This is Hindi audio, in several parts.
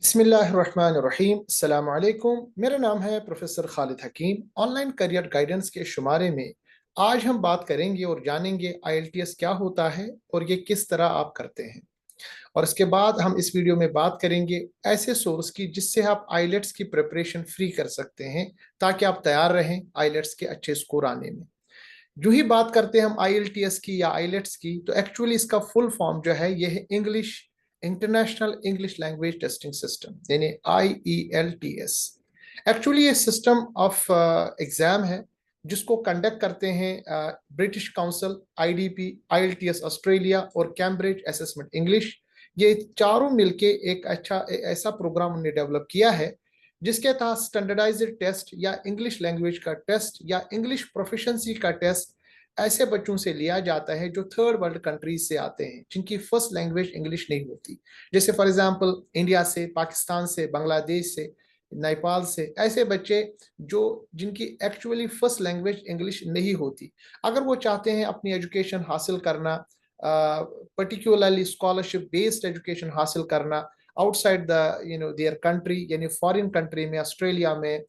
बिस्मिल्लाहिर्रहमानिर्रहीम, अस्सलाम वालेकुम। मेरा नाम है प्रोफेसर खालिद हकीम। ऑनलाइन करियर गाइडेंस के शुमारे में आज हम बात करेंगे और जानेंगे आईएलटीएस क्या होता है और ये किस तरह आप करते हैं। और इसके बाद हम इस वीडियो में बात करेंगे ऐसे सोर्स की जिससे आप आईलेट्स की प्रिपरेशन फ्री कर सकते हैं, ताकि आप तैयार रहें आईलेट्स के अच्छे स्कोर आने में। जो ही बात करते हैं हम आईएलटीएस की या आईलेट्स की, तो एक्चुअली इसका फुल फॉर्म जो है ये है English international English language testing system, यानी IELTS। एक्चुअली ये सिस्टम ऑफ एग्जाम है जिसको कंडक्ट करते हैं British council, IDP, IELTS Australia और कैम्ब्रिज असेसमेंट इंग्लिश। ये चारों मिलके एक अच्छा ऐसा प्रोग्राम उन्होंने डेवलप किया है जिसके तहत स्टैंडर्डाइज्ड टेस्ट या इंग्लिश लैंग्वेज का टेस्ट या इंग्लिश प्रोफिशिएंसी का टेस्ट ऐसे बच्चों से लिया जाता है जो थर्ड वर्ल्ड कंट्रीज से आते हैं, जिनकी फर्स्ट लैंग्वेज इंग्लिश नहीं होती। जैसे फॉर एग्जांपल इंडिया से, पाकिस्तान से, बांग्लादेश से, नेपाल से, ऐसे बच्चे जो जिनकी एक्चुअली फर्स्ट लैंग्वेज इंग्लिश नहीं होती, अगर वो चाहते हैं अपनी एजुकेशन हासिल करना, पर्टिकुलरली स्कॉलरशिप बेस्ड एजुकेशन हासिल करना आउटसाइड द देयर कंट्री, यानी फॉरेन कंट्री में, ऑस्ट्रेलिया में,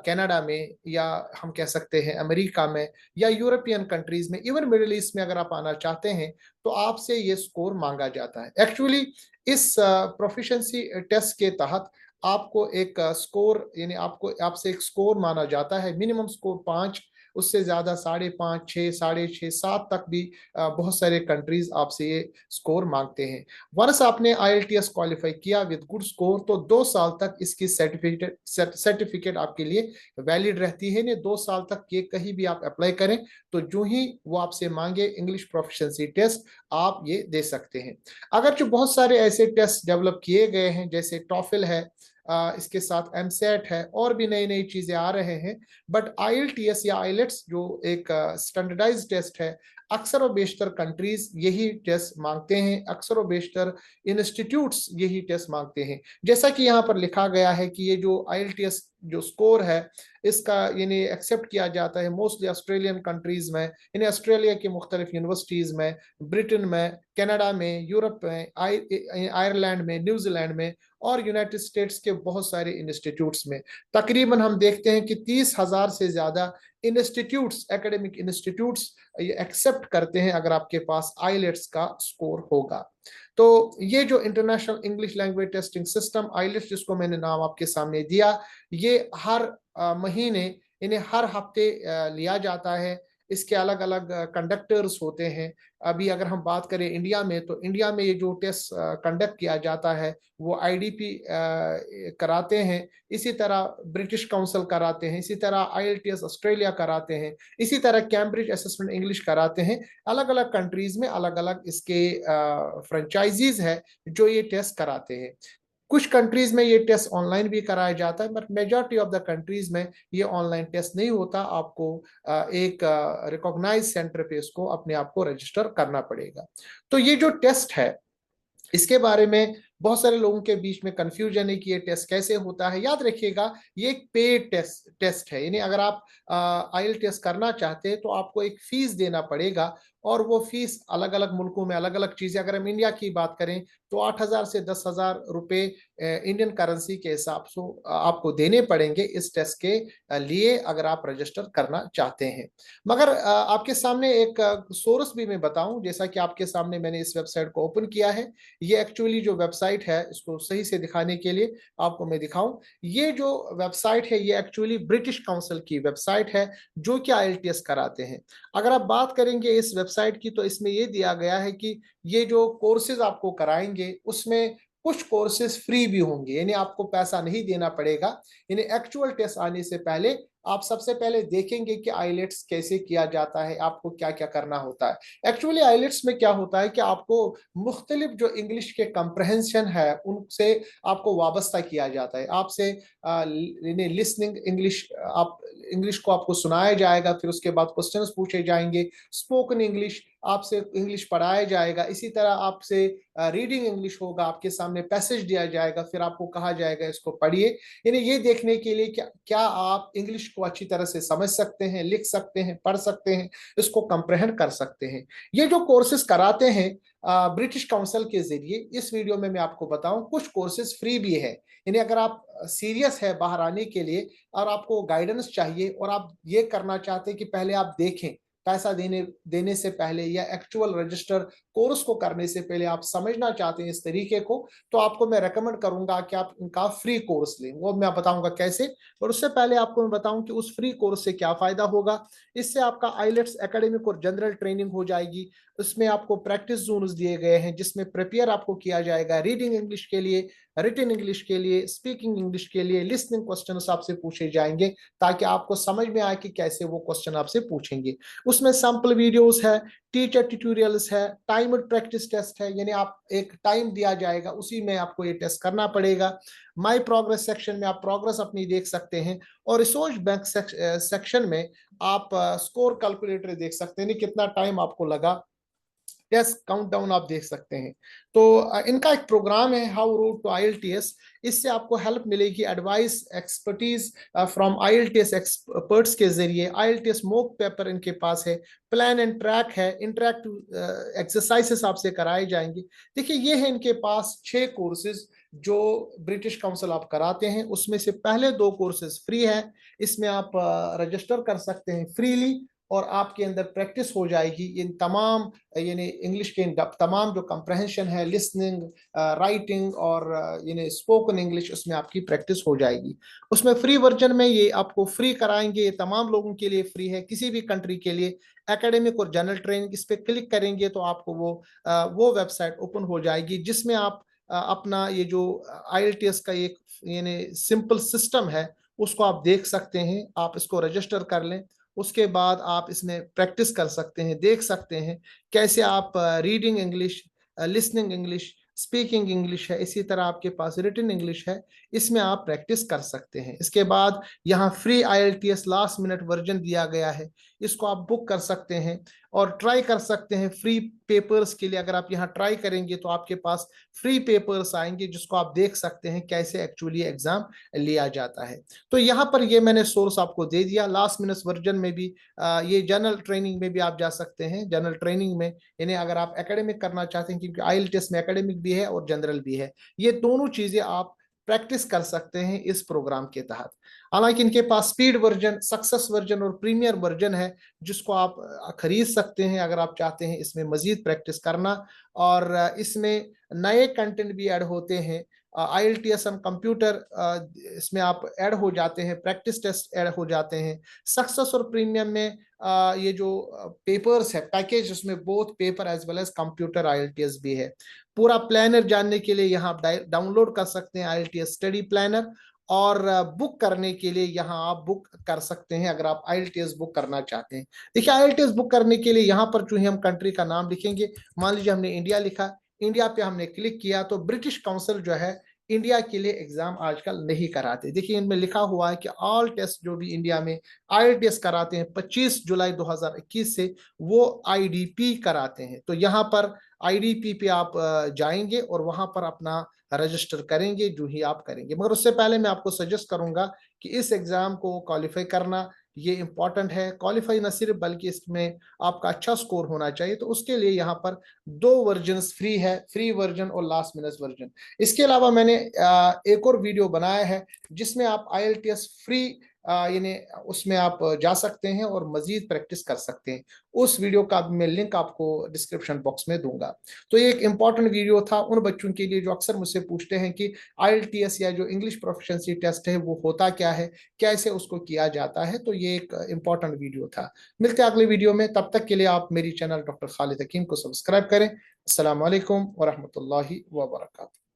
कनाडा में, या हम कह सकते हैं अमेरिका में, या यूरोपियन कंट्रीज में, इवन मिडिल ईस्ट में अगर आप आना चाहते हैं तो आपसे ये स्कोर मांगा जाता है। एक्चुअली इस प्रोफिशिएंसी टेस्ट के तहत आपको एक स्कोर, यानी आपको आपसे एक स्कोर माना जाता है, मिनिमम स्कोर 5, उससे ज्यादा 5.5, 6, 6.5, 7 तक भी बहुत सारे कंट्रीज आपसे ये स्कोर मांगते हैं। वंस आपने आईएलटीएस क्वालिफाई किया विद गुड स्कोर, तो 2 साल तक इसकी सर्टिफिकेट आपके लिए वैलिड रहती है। 2 साल तक ये कहीं भी आप अप्लाई करें तो जो ही वो आपसे मांगे इंग्लिश प्रोफिशिएंसी टेस्ट, आप ये दे सकते हैं। अगर जो बहुत सारे ऐसे टेस्ट डेवलप किए गए हैं, जैसे टॉफिल है, इसके साथ एमसेट है, और भी नई नई चीजें आ रहे हैं, बट आईएलटीएस या आईलेट्स जो एक स्टैंडर्डाइज टेस्ट है, अक्सर और बेशतर कंट्रीज यही टेस्ट मांगते हैं, अक्सर और बेशतर इंस्टीट्यूट्स यही टेस्ट मांगते हैं। जैसा कि यहाँ पर लिखा गया है कि ये जो आईएलटीएस जो स्कोर है, इसका यानी एक्सेप्ट किया जाता है मोस्टली ऑस्ट्रेलियन कंट्रीज में, यानी ऑस्ट्रेलिया की मुख्तलिफ यूनिवर्सिटीज में, ब्रिटेन में, कनाडा में, यूरोप में, आयरलैंड में, न्यूजीलैंड में, और यूनाइटेड स्टेट्स के बहुत सारे इंस्टीट्यूट्स में। तकरीबन हम देखते हैं कि 30,000 से ज्यादा इंस्टीट्यूट्स, एकेडमिक इंस्टीट्यूट्स ये एक्सेप्ट करते हैं अगर आपके पास आईलेट्स का स्कोर होगा। तो ये जो international English language testing system IELTS, जिसको मैंने नाम आपके सामने दिया, ये हर महीने, इन्हें हर हफ्ते लिया जाता है। इसके अलग अलग कंडक्टर्स होते हैं। अभी अगर हम बात करें इंडिया में, तो इंडिया में ये जो टेस्ट कंडक्ट किया जाता है वो आईडीपी कराते हैं, इसी तरह ब्रिटिश काउंसिल कराते हैं, इसी तरह आईएलटीएस ऑस्ट्रेलिया कराते हैं, इसी तरह कैम्ब्रिज असेसमेंट इंग्लिश कराते हैं। अलग अलग कंट्रीज में अलग अलग इसके फ्रेंचाइजीज है जो ये टेस्ट कराते हैं। कुछ कंट्रीज में ये टेस्ट ऑनलाइन भी कराया जाता है, but majority of the countries में ये ऑनलाइन टेस्ट नहीं होता। आपको एक रिकॉग्नाइज सेंटर पे इसको अपने आप को रजिस्टर करना पड़ेगा। तो ये जो टेस्ट है, इसके बारे में बहुत सारे लोगों के बीच में कंफ्यूजन है कि ये टेस्ट कैसे होता है। याद रखिएगा, ये एक पेड टेस्ट है, यानी अगर आप आईएल टेस्ट करना चाहते हैं तो आपको एक फीस देना पड़ेगा, और वो फीस अलग अलग मुल्कों में अलग अलग चीजें। अगर हम इंडिया की बात करें तो 8,000 से 10,000 रुपए इंडियन करेंसी के हिसाब से आपको देने पड़ेंगे इस टेस्ट के लिए, अगर आप रजिस्टर करना चाहते हैं। मगर आपके सामने एक सोर्स भी मैं बताऊं, जैसा कि आपके सामने मैंने इस वेबसाइट को ओपन किया है। ये एक्चुअली जो वेबसाइट है, इसको सही से दिखाने के लिए आपको मैं दिखाऊं। ये जो वेबसाइट है ये एक्चुअली ब्रिटिश काउंसिल की वेबसाइट है जो कि आईएलटीएस कराते हैं। अगर आप बात करेंगे इस वेबसाइट की, तो इसमें ये दिया गया है कि ये जो कोर्सेज आपको कराएंगे उसमें कुछ कोर्सेज फ्री भी होंगे, यानी आपको पैसा नहीं देना पड़ेगा। यानी एक्चुअल टेस्ट आने से पहले आप सबसे पहले देखेंगे कि आईलेट्स कैसे किया जाता है, आपको क्या क्या करना होता है। एक्चुअली आईलेट्स में क्या होता है कि आपको मुख्तलिफ जो इंग्लिश के कंप्रहेंशन है उनसे आपको वाबस्ता किया जाता है। आपसे लिसनिंग इंग्लिश, आप इंग्लिश को आपको सुनाया जाएगा, फिर उसके बाद क्वेश्चंस पूछे जाएंगे, स्पोकन इंग्लिश, आपसे इंग्लिश पढ़ाया जाएगा, इसी तरह आपसे रीडिंग इंग्लिश होगा, आपके सामने पैसेज दिया जाएगा, फिर आपको कहा जाएगा इसको पढ़िए। यानी ये देखने के लिए क्या क्या आप इंग्लिश को अच्छी तरह से समझ सकते हैं, लिख सकते हैं, पढ़ सकते हैं, इसको कंप्रहेंड कर सकते हैं। ये जो कोर्सेज कराते हैं ब्रिटिश काउंसिल के जरिए, इस वीडियो में मैं आपको बताऊं, कुछ कोर्सेज फ्री भी है। यानी अगर आप सीरियस है बाहर आने के लिए और आपको गाइडेंस चाहिए और आप ये करना चाहते हैं कि पहले आप देखें, पैसा देने देने से पहले या एक्चुअल रजिस्टर कोर्स को करने से पहले आप समझना चाहते हैं इस तरीके को, तो आपको मैं रेकमेंड करूंगा कि आप इनका फ्री कोर्स लें। वो मैं बताऊंगा कैसे, और उससे पहले आपको मैं बताऊं कि उस फ्री कोर्स से क्या फायदा होगा। इससे आपका आईलेट्स एकेडमिक और जनरल ट्रेनिंग हो जाएगी। उसमें आपको प्रैक्टिस जोन्स दिए गए हैं जिसमें प्रिपेयर आपको किया जाएगा रीडिंग इंग्लिश के लिए, रिटन इंग्लिश के लिए, स्पीकिंग इंग्लिश के लिए। लिसनिंग क्वेश्चंस आपसे पूछे जाएंगे ताकि आपको समझ में आए कि कैसे वो क्वेश्चन आपसे पूछेंगे। उसमें सैंपल वीडियोस है, टीचर ट्यूटोरियल्स है, टाइमड प्रैक्टिस टेस्ट है, यानी आप एक टाइम दिया जाएगा उसी में आपको ये टेस्ट करना पड़ेगा। माई प्रोग्रेस सेक्शन में आप प्रोग्रेस अपनी देख सकते हैं, और रिसोर्स बैंक सेक्शन में आप स्कोर कैलकुलेटर देख सकते हैं, कितना टाइम आपको लगा, टेस्ट काउंटडाउन आप देख सकते हैं। तो इनका एक प्रोग्राम है हाउ रूट टू आईएलटीएस। इससे आपको हेल्प मिलेगी, advice, expertise from IELTS experts के जरिए। आईएलटीएस मॉक पेपर इनके पास है, प्लान एंड ट्रैक है, इंटरैक्टिव एक्सरसाइजेस आपसे कराए जाएंगे। देखिए ये है इनके पास 6 कोर्सेज जो ब्रिटिश काउंसिल आप कराते हैं। उसमें से पहले 2 कोर्सेज फ्री है, इसमें आप रजिस्टर कर सकते हैं फ्रीली, और आपके अंदर प्रैक्टिस हो जाएगी इन तमाम, यानी इंग्लिश के तमाम जो कंप्रहेंशन है, लिसनिंग, राइटिंग और यानी स्पोकन इंग्लिश, उसमें आपकी प्रैक्टिस हो जाएगी। उसमें फ्री वर्जन में ये आपको फ्री कराएंगे, ये तमाम लोगों के लिए फ्री है, किसी भी कंट्री के लिए। एकेडमिक और जनरल ट्रेनिंग, इस पर क्लिक करेंगे तो आपको वो वेबसाइट ओपन हो जाएगी जिसमें आप अपना ये जो आईएलटीएस का एक यानी सिंपल सिस्टम है उसको आप देख सकते हैं। आप इसको रजिस्टर कर लें, उसके बाद आप इसमें प्रैक्टिस कर सकते हैं, देख सकते हैं कैसे आप reading English, listening English, speaking English है, इसी तरह आपके पास रिटन इंग्लिश है, इसमें आप प्रैक्टिस कर सकते हैं। इसके बाद यहाँ free IELTS last minute version दिया गया है, इसको आप बुक कर सकते हैं और ट्राई कर सकते हैं फ्री पेपर्स के लिए। अगर आप यहाँ ट्राई करेंगे तो आपके पास फ्री पेपर्स आएंगे जिसको आप देख सकते हैं कैसे एक्चुअली एग्जाम लिया जाता है। तो यहाँ पर ये मैंने सोर्स आपको दे दिया। लास्ट मिनट वर्जन में भी ये जनरल ट्रेनिंग में भी आप जा सकते हैं। जनरल ट्रेनिंग में यानी अगर आप एकेडमिक करना चाहते हैं, क्योंकि आईएलटीएस में एकेडमिक भी है और जनरल भी है, ये दोनों चीजें आप प्रैक्टिस कर सकते हैं इस प्रोग्राम के तहत। हालांकि इनके पास स्पीड वर्जन, सक्सेस वर्जन और प्रीमियर वर्जन है जिसको आप खरीद सकते हैं अगर आप चाहते हैं इसमें मजीद प्रैक्टिस करना। और इसमें नए कंटेंट भी ऐड होते हैं, आईएलटीएस एंड कंप्यूटर इसमें आप ऐड हो जाते हैं, प्रैक्टिस टेस्ट ऐड हो जाते हैं। सक्सेस और प्रीमियम में ये जो पेपर्स है पैकेज, उसमें both paper as well as computer IELTS भी है। पूरा प्लानर जानने के लिए यहाँ आप डाउनलोड कर सकते हैं आईएलटीएस स्टडी प्लानर, और बुक करने के लिए यहाँ आप बुक कर सकते हैं अगर आप आईएलटीएस बुक करना चाहते हैं। देखिए आईएलटीएस बुक करने के लिए यहाँ पर जो है हम कंट्री का नाम लिखेंगे। मान लीजिए हमने इंडिया लिखा, इंडिया पे हमने क्लिक किया तो ब्रिटिश काउंसिल जो है इंडिया के लिए एग्जाम आजकल नहीं कराते। देखिए इनमें लिखा हुआ है कि ऑल टेस्ट जो भी इंडिया में आईएलटीएस कराते हैं 25 जुलाई 2021 से वो आईडीपी कराते हैं। तो यहाँ पर आईडीपी पे आप जाएंगे और वहां पर अपना रजिस्टर करेंगे जो ही आप करेंगे। मगर उससे पहले मैं आपको सजेस्ट करूंगा कि इस एग्जाम को क्वालिफाई करना ये इंपॉर्टेंट है। क्वालिफाई न सिर्फ बल्कि इसमें आपका अच्छा स्कोर होना चाहिए। तो उसके लिए यहाँ पर 2 वर्जन फ्री है, फ्री वर्जन और लास्ट मिनट वर्जन। इसके अलावा मैंने एक और वीडियो बनाया है जिसमें आप आईएलटीएस फ्री यानी उसमें आप जा सकते हैं और मजीद प्रैक्टिस कर सकते हैं। उस वीडियो का मैं लिंक आपको डिस्क्रिप्शन बॉक्स में दूंगा। तो ये एक इंपॉर्टेंट वीडियो था उन बच्चों के लिए जो अक्सर मुझसे पूछते हैं कि आईएलटीएस या जो इंग्लिश प्रोफिशिएंसी टेस्ट है वो होता क्या है, कैसे उसको किया जाता है। तो ये एक इंपॉर्टेंट वीडियो था। मिलते हैं अगले वीडियो में, तब तक के लिए आप मेरी चैनल डॉक्टर खालिद हकीम को सब्सक्राइब करें। अस्सलाम वालेकुम वरहमतुल्लाहि वबरकातुहू।